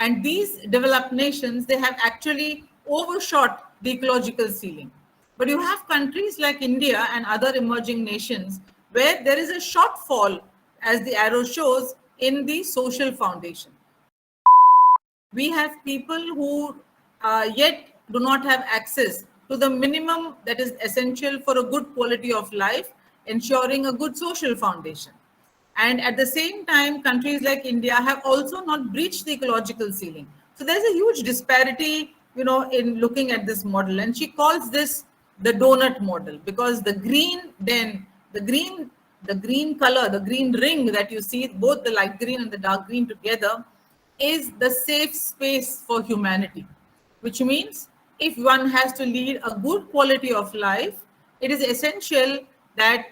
And these developed nations, they have actually overshot the ecological ceiling. But you have countries like India and other emerging nations where there is a shortfall, as the arrow shows, in the social foundation. We have people who yet do not have access to the minimum that is essential for a good quality of life, ensuring a good social foundation. And at the same time, countries like India have also not breached the ecological ceiling. So there's a huge disparity, in looking at this model. And she calls this the donut model, because the green color, the green ring that you see, both the light green and the dark green together, is the safe space for humanity, which means if one has to lead a good quality of life, it is essential that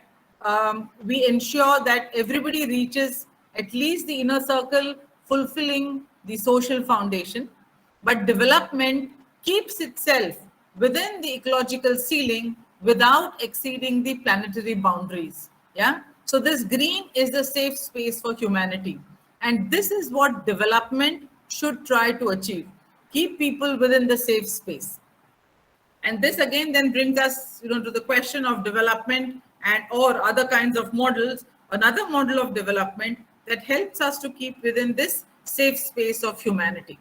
we ensure that everybody reaches at least the inner circle, fulfilling the social foundation. But development keeps itself within the ecological ceiling without exceeding the planetary boundaries. Yeah. So this green is the safe space for humanity. And this is what development should try to achieve. Keep people within the safe space. And this again then brings us, to the question of development and or other kinds of models. Another model of development that helps us to keep within this safe space of humanity.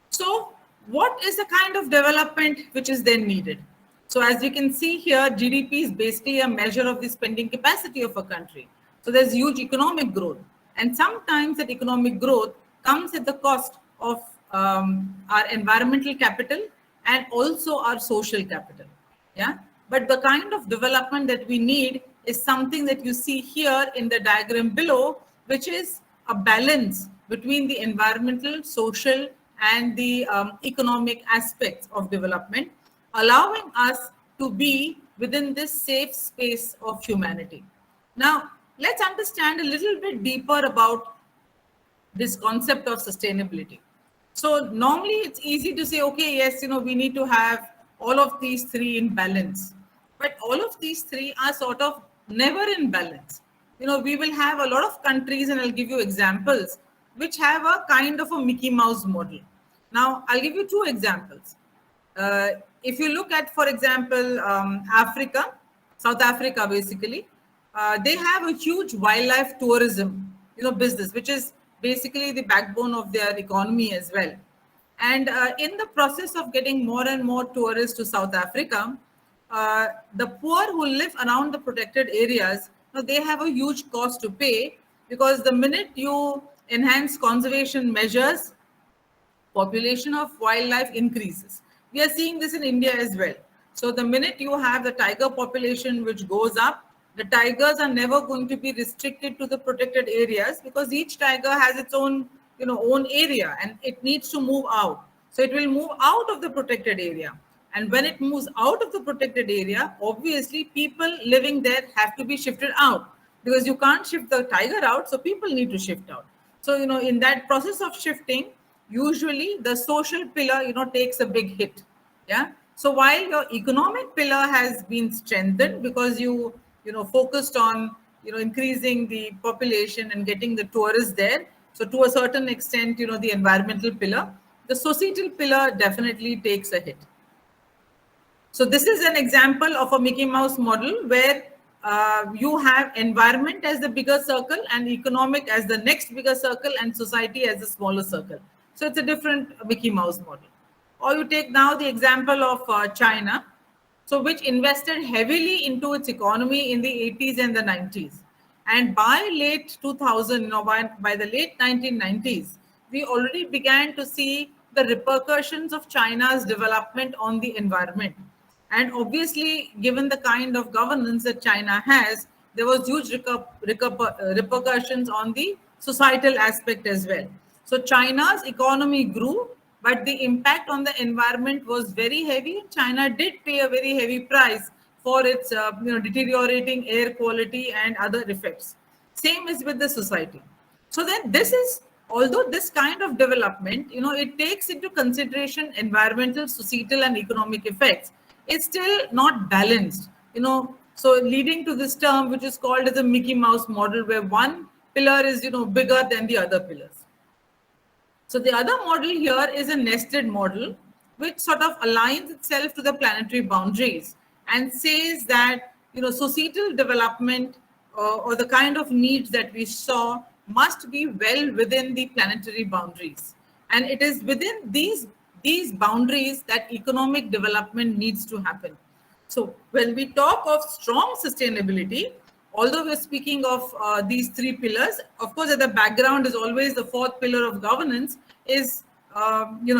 So what is the kind of development which is then needed? So as you can see here, GDP is basically a measure of the spending capacity of a country. So there's huge economic growth. And sometimes that economic growth comes at the cost of our environmental capital and also our social capital. Yeah. But the kind of development that we need is something that you see here in the diagram below, which is a balance between the environmental, social, and the economic aspects of development, allowing us to be within this safe space of humanity. Now, let's understand a little bit deeper about this concept of sustainability. So normally it's easy to say, okay, yes, we need to have all of these three in balance. But all of these three are sort of never in balance. We will have a lot of countries, and I'll give you examples, which have a kind of a Mickey Mouse model. Now, I'll give you two examples. If you look at, for example, Africa, South Africa, basically, they have a huge wildlife tourism, business, which is basically the backbone of their economy as well. And in the process of getting more and more tourists to South Africa, the poor who live around the protected areas, they have a huge cost to pay, because the minute you enhance conservation measures, population of wildlife increases. We are seeing this in India as well. So the minute you have the tiger population which goes up, the tigers are never going to be restricted to the protected areas, because each tiger has its own, own area, and it needs to move out. So it will move out of the protected area. And when it moves out of the protected area, obviously people living there have to be shifted out, because you can't shift the tiger out. So people need to shift out. So, in that process of shifting, usually the social pillar, takes a big hit. Yeah. So while your economic pillar has been strengthened because you focused on, increasing the population and getting the tourists there. So to a certain extent, the environmental pillar, the societal pillar definitely takes a hit. So this is an example of a Mickey Mouse model where you have environment as the bigger circle and economic as the next bigger circle and society as a smaller circle. So it's a different Mickey Mouse model. Or you take now the example of China, so which invested heavily into its economy in the 80s and the 90s. And by late 2000, by the late 1990s, we already began to see the repercussions of China's development on the environment. And obviously, given the kind of governance that China has, there was huge repercussions on the societal aspect as well. So China's economy grew, but the impact on the environment was very heavy. China did pay a very heavy price for its deteriorating air quality and other effects. Same is with the society. So then this is, although this kind of development, it takes into consideration environmental, societal and economic effects, it's still not balanced, so leading to this term, which is called as a Mickey Mouse model, where one pillar is, bigger than the other pillars. So the other model here is a nested model, which sort of aligns itself to the planetary boundaries and says that societal development or the kind of needs that we saw must be well within the planetary boundaries, and it is within these boundaries that economic development needs to happen. So when we talk of strong sustainability, although we're speaking of these three pillars, of course, at the background is always the fourth pillar of governance is,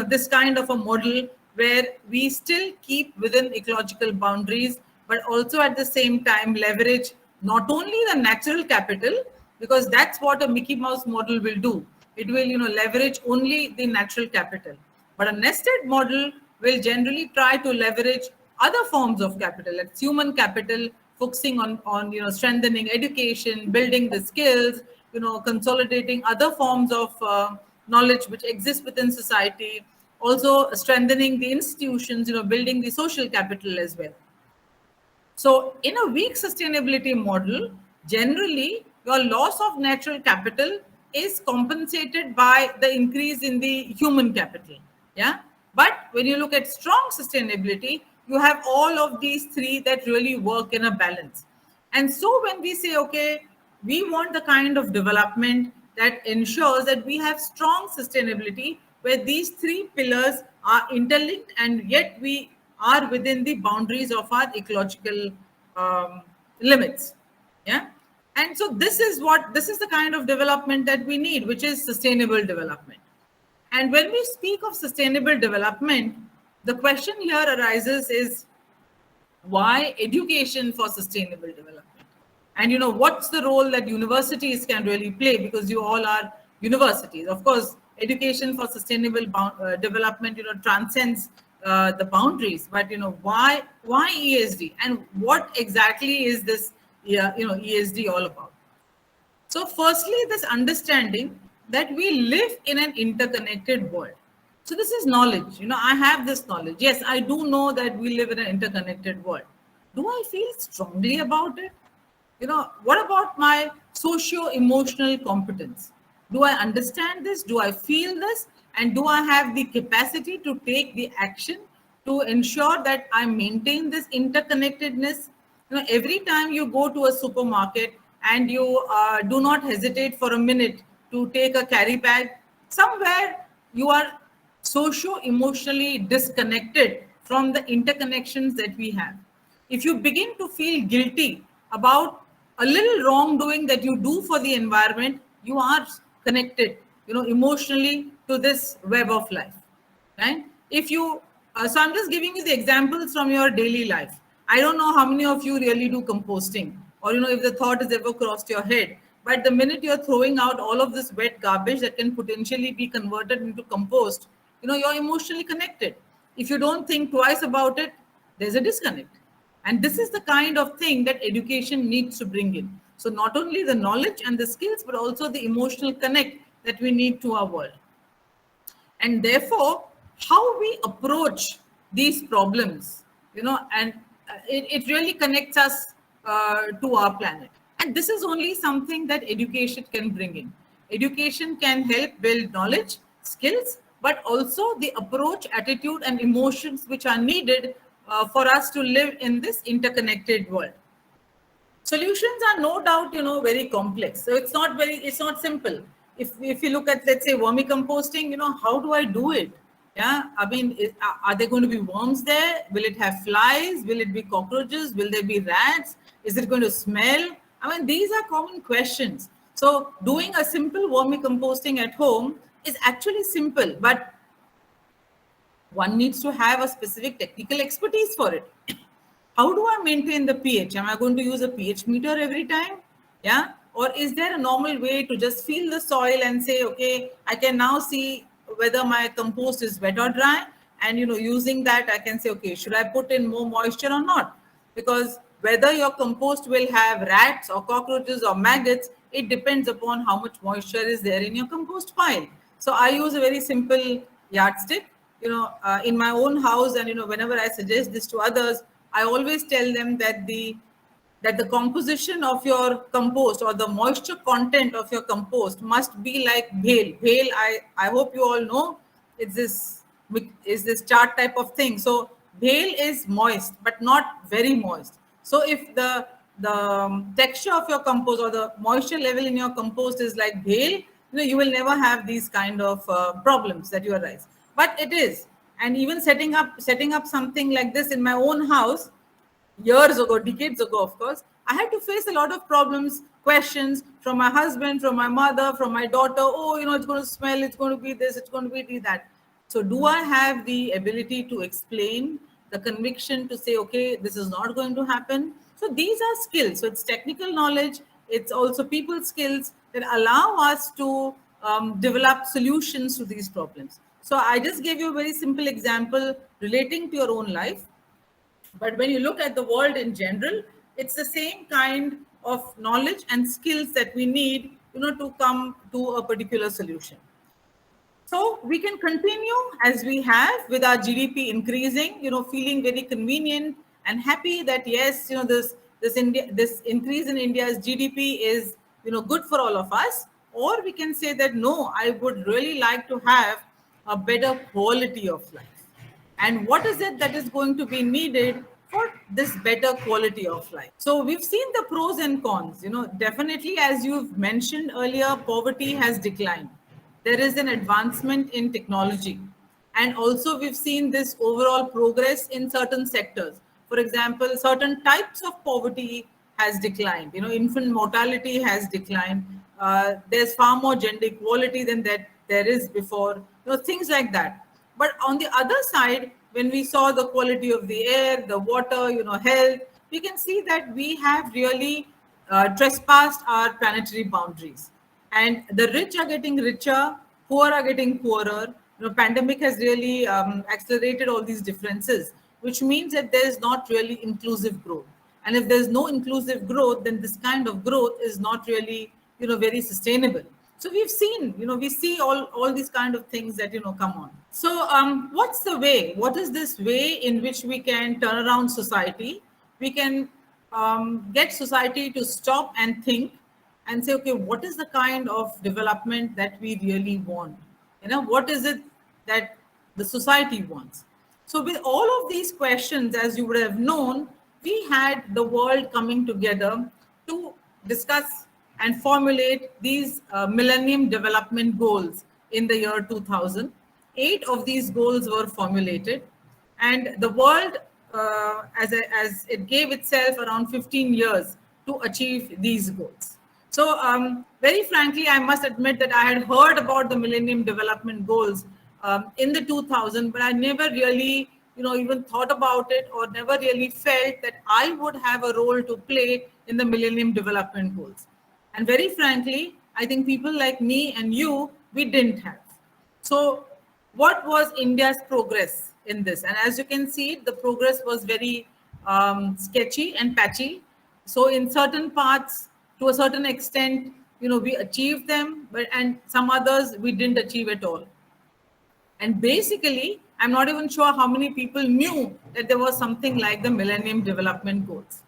this kind of a model where we still keep within ecological boundaries, but also at the same time leverage not only the natural capital, because that's what a Mickey Mouse model will do. It will, leverage only the natural capital. But a nested model will generally try to leverage other forms of capital, like human capital, focusing on strengthening education, building the skills, consolidating other forms of knowledge which exist within society, also strengthening the institutions, building the social capital as well. So, in a weak sustainability model, generally your loss of natural capital is compensated by the increase in the human capital. Yeah. But when you look at strong sustainability, you have all of these three that really work in a balance. And so when we say, okay, we want the kind of development that ensures that we have strong sustainability where these three pillars are interlinked and yet we are within the boundaries of our ecological limits. Yeah. And so this is the kind of development that we need, which is sustainable development. And when we speak of sustainable development, the question here arises is, why education for sustainable development? And what's the role that universities can really play, because you all are universities. Of course, education for sustainable development transcends the boundaries, but why ESD, and what exactly is this ESD all about? So firstly, this understanding that we live in an interconnected world. So this is knowledge. I have this knowledge. Yes, I do know that we live in an interconnected world. Do I feel strongly about it? What about my socio-emotional competence? Do I understand this? Do I feel this? And do I have the capacity to take the action to ensure that I maintain this interconnectedness? Every time you go to a supermarket and you do not hesitate for a minute to take a carry bag, somewhere you are socio-emotionally disconnected from the interconnections that we have. If you begin to feel guilty about a little wrongdoing that you do for the environment, you are connected, emotionally to this web of life, right? If you, so I'm just giving you the examples from your daily life. I don't know how many of you really do composting, or if the thought has ever crossed your head. But the minute you're throwing out all of this wet garbage that can potentially be converted into compost, you're emotionally connected. If you don't think twice about it, there's a disconnect. And this is the kind of thing that education needs to bring in. So not only the knowledge and the skills, but also the emotional connect that we need to our world. And therefore, how we approach these problems, and it really connects us to our planet. And this is only something that education can bring in. Education can help build knowledge, skills, but also the approach, attitude, and emotions which are needed for us to live in this interconnected world. Solutions are no doubt, very complex. So it's not simple. If you look at, let's say, vermicomposting, how do I do it? Yeah, I mean, are there going to be worms there? Will it have flies? Will it be cockroaches? Will there be rats? Is it going to smell? I mean, these are common questions. So doing a simple vermicomposting at home is actually simple, but one needs to have a specific technical expertise for it. How do I maintain the pH? Am I going to use a pH meter every time? Yeah. Or is there a normal way to just feel the soil and say, okay, I can now see whether my compost is wet or dry. And, using that, I can say, okay, should I put in more moisture or not? Because whether your compost will have rats or cockroaches or maggots, it depends upon how much moisture is there in your compost pile. So I use a very simple yardstick, in my own house. And, whenever I suggest this to others, I always tell them that the that the composition of your compost or the moisture content of your compost must be like bhel. Bhel, I hope you all know, it's this chart type of thing. So bhel is moist, but not very moist. So if the texture of your compost or the moisture level in your compost is like bhel, you will never have these kind of problems that you arise. But it is, and even setting up something like this in my own house years ago, decades ago, of course, I had to face a lot of problems, questions from my husband, from my mother, from my daughter. Oh, it's going to smell, it's going to be this, it's going to be that. So, do I have the ability to explain, the conviction to say, okay, this is not going to happen? So, these are skills. So, it's technical knowledge, it's also people skills that allow us to develop solutions to these problems. So, I just gave you a very simple example relating to your own life, but when you look at the world in general, it's the same kind of knowledge and skills that we need, to come to a particular solution. So we can continue as we have with our GDP increasing, feeling very convenient and happy that yes, this increase in India's GDP is good for all of us. Or we can say that no, I would really like to have a better quality of life. And what is it that is going to be needed for this better quality of life? So we've seen the pros and cons. Definitely, as you've mentioned earlier, poverty has declined. There is an advancement in technology, and also we've seen this overall progress in certain sectors. For example, certain types of poverty has declined. Infant mortality has declined. There's far more gender equality than that there is before. Things like that. But on the other side, when we saw the quality of the air, the water, health, we can see that we have really trespassed our planetary boundaries. And the rich are getting richer, poor are getting poorer. Pandemic has really accelerated all these differences, which means that there is not really inclusive growth. And if there's no inclusive growth, then this kind of growth is not really, very sustainable. So we've seen, we see all these kind of things that come on. So what's the way? What is this way in which we can turn around society? We can get society to stop and think and say, okay, what is the kind of development that we really want? What is it that the society wants? So with all of these questions, as you would have known, we had the world coming together to discuss and formulate these Millennium Development Goals in the year 2000. 8 of these goals were formulated, and the world, as it gave itself around 15 years to achieve these goals. So, very frankly, I must admit that I had heard about the Millennium Development Goals in the 2000, but I never really, even thought about it or never really felt that I would have a role to play in the Millennium Development Goals. And very frankly, I think people like me and you, we didn't have. So, what was India's progress in this? And as you can see, the progress was very sketchy and patchy. So, in certain parts, to a certain extent, we achieved them, but and some others we didn't achieve at all. And basically, I'm not even sure how many people knew that there was something like the Millennium Development Goals.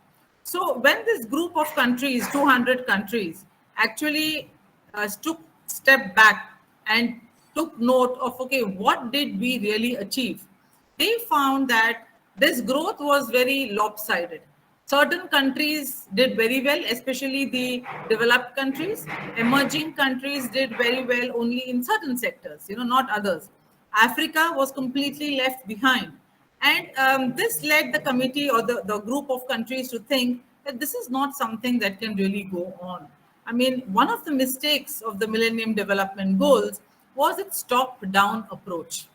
So when this group of countries, 200 countries, actually took step back and took note of, okay, what did we really achieve? They found that this growth was very lopsided. Certain countries did very well, especially the developed countries. Emerging countries did very well only in certain sectors, not others. Africa was completely left behind. And this led the committee or the group of countries to think that this is not something that can really go on. I mean, one of the mistakes of the Millennium Development Goals was its top-down approach,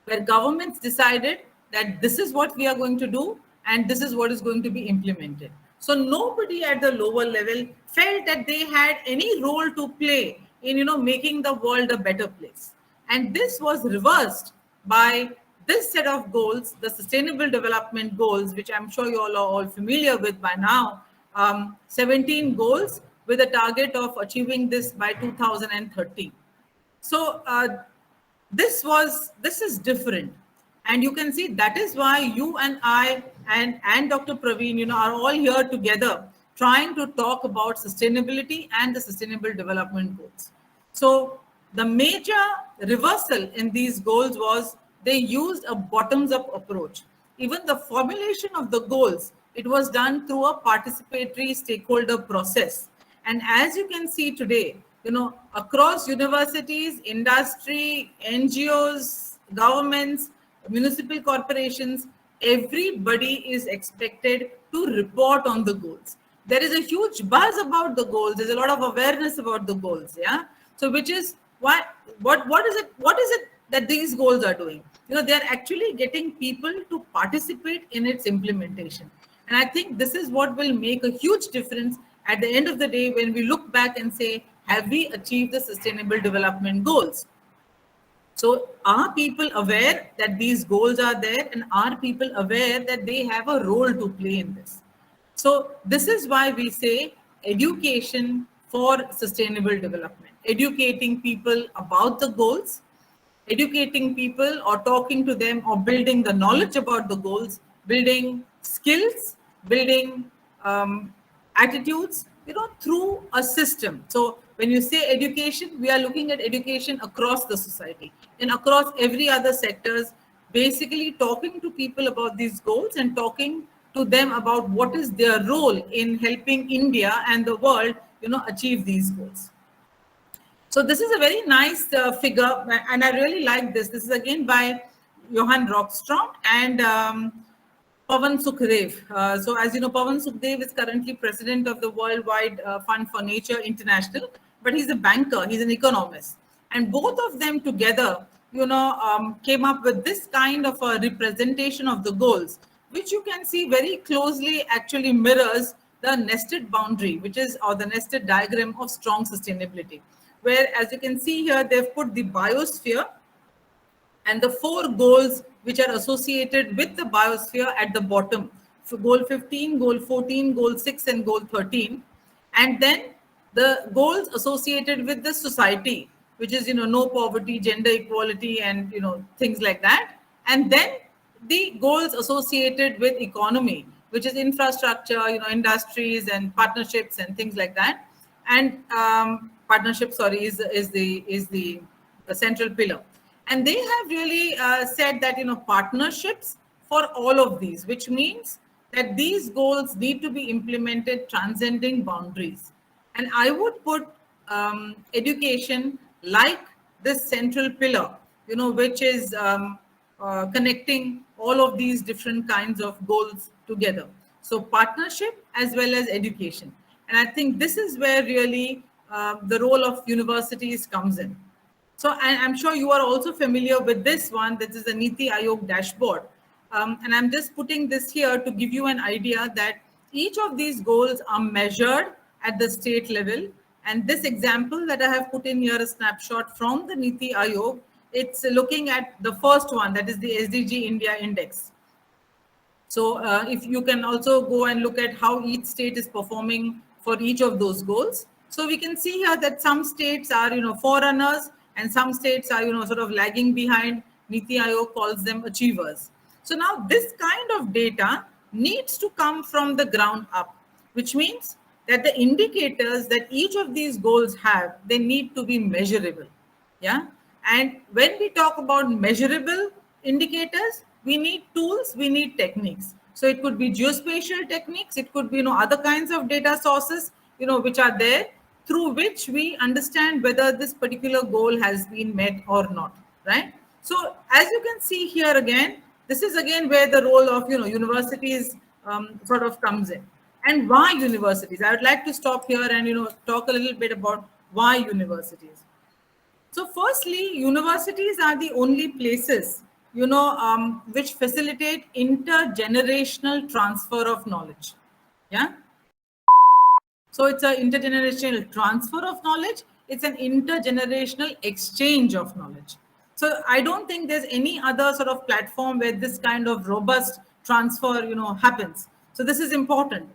where governments decided that this is what we are going to do and this is what is going to be implemented. So nobody at the lower level felt that they had any role to play in making the world a better place. And this was reversed by this set of goals, the Sustainable Development Goals, which I'm sure you all are all familiar with by now, 17 goals with a target of achieving this by 2030. So this is different. And you can see that is why you and I and Dr. Praveen, are all here together trying to talk about sustainability and the sustainable development goals. So the major reversal in these goals was they used a bottoms up approach. Even the formulation of the goals, it was done through a participatory stakeholder process. And as you can see today, across universities, industry, NGOs, governments, municipal corporations, everybody is expected to report on the goals. There is a huge buzz about the goals. There's a lot of awareness about the goals. Yeah. So which is why what is it that these goals are doing? They're actually getting people to participate in its implementation. And I think this is what will make a huge difference at the end of the day when we look back and say, have we achieved the sustainable development goals? So are people aware that these goals are there, and are people aware that they have a role to play in this? So this is why we say education for sustainable development, educating people about the goals, educating people or talking to them or building the knowledge about the goals, building skills, building attitudes, through a system. So when you say education, we are looking at education across the society and across every other sectors, basically talking to people about these goals and talking to them about what is their role in helping India and the world, achieve these goals. So this is a very nice figure, and I really like this. This is again by Johan Rockström and Pawan Sukhdev. So as you know, Pawan Sukhdev is currently president of the Worldwide Fund for Nature International, but he's a banker, he's an economist. And both of them together, came up with this kind of a representation of the goals, which you can see very closely actually mirrors the nested boundary, which is, or the nested diagram of strong sustainability, where, as you can see here, they've put the biosphere and the four goals which are associated with the biosphere at the bottom. So goal 15, goal 14, goal 6, and goal 13. And then the goals associated with the society, which is, no poverty, gender equality, and, things like that. And then the goals associated with economy, which is infrastructure, industries and partnerships and things like that. And partnership, sorry, is the central pillar. And they have really said that, partnerships for all of these, which means that these goals need to be implemented transcending boundaries. And I would put education like this central pillar, which is connecting all of these different kinds of goals together. So partnership as well as education. And I think this is where really the role of universities comes in. So I'm sure you are also familiar with this one. This is the Niti Aayog dashboard. And I'm just putting this here to give you an idea that each of these goals are measured at the state level. And this example that I have put in here, a snapshot from the Niti Aayog, it's looking at the first one, that is the SDG India Index. So if you can also go and look at how each state is performing for each of those goals. So we can see here that some states are, forerunners, and some states are, sort of lagging behind. Niti Aayog calls them achievers. So now this kind of data needs to come from the ground up, which means that the indicators that each of these goals have, they need to be measurable. Yeah. And when we talk about measurable indicators, we need tools, we need techniques. So it could be geospatial techniques, it could be, other kinds of data sources, which are there, through which we understand whether this particular goal has been met or not, right? So as you can see here again, this is again where the role of, universities sort of comes in. And why universities? I would like to stop here and, talk a little bit about why universities. So firstly, universities are the only places, which facilitate intergenerational transfer of knowledge. Yeah. So it's an intergenerational transfer of knowledge. It's an intergenerational exchange of knowledge. So I don't think there's any other sort of platform where this kind of robust transfer, happens. So this is important.